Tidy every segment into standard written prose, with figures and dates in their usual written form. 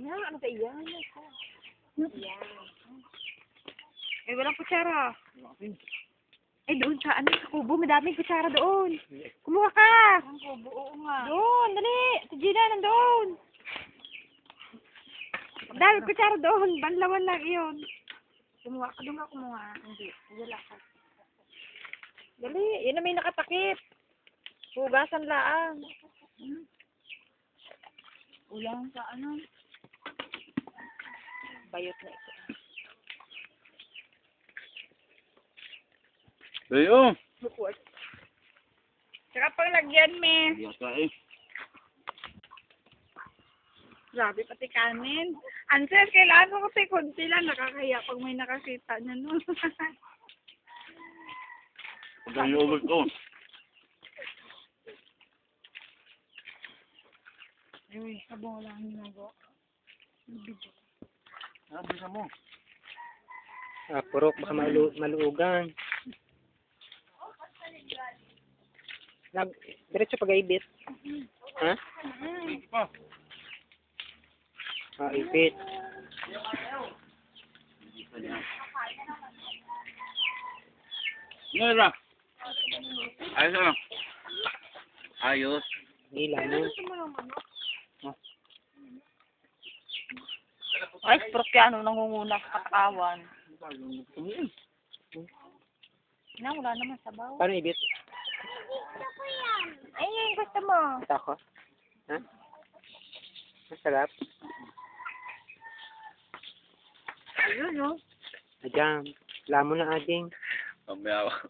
Nga, ano ba iyan? Yan. Eh, walang kutsara. Eh, doon sa, ano, sa kubo, madaming kutsara doon. Kumuha ka! Ang kubo, oo nga. Doon, dali! Si Gina, nandoon. Dahil kutsara doon, banlawan lang iyon. Kumuha ka, doon ka kumuha. Hindi, wala ka. Dali, yun na may nakatakip. Hugasan laang. Ulang sa ano? Bayot na ito. Dayo. Bukod. Tsaka pang lagyan, me. Biyata eh. Grabe, pati kanin. Answer, kailangan mo kasi kunti lang. Nakakaya pag may nakakita niya, no? Pag ang yogurt ko. Ay, sabong wala ang ginagawa. Video. Sabi na mo. Ah, purok, baka maluugan. Diretso pag-ibit. Ha? Pa. Ah, ibit. Nera. Ayos ano? Ayos. Hila mo. Ay, prokyano, nangunguna sa katawan. Na, wala naman sabaw. Paano ibit? Ay, yung gusto mo. Tako? Ha? Masarap. Ayun, no? Ajam. Lamo na ading. Pamaya ako.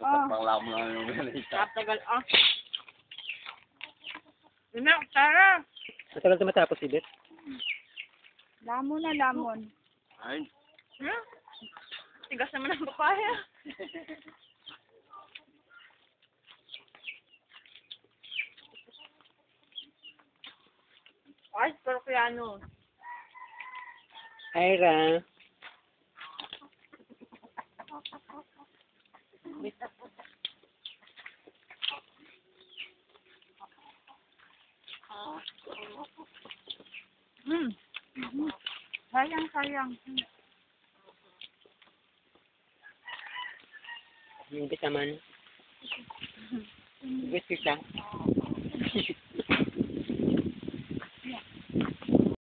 Ah. Panglam lang yung ganita. Tagal, ah. Yun na, Tara. Matagal na matapos ibit. Lamon na, lamon. Ay. Hmm? Tigas naman ang papaya. Ay, prokyano. Ira. Hmm. Sayang, sayang. Ibit naman. Ibit kita.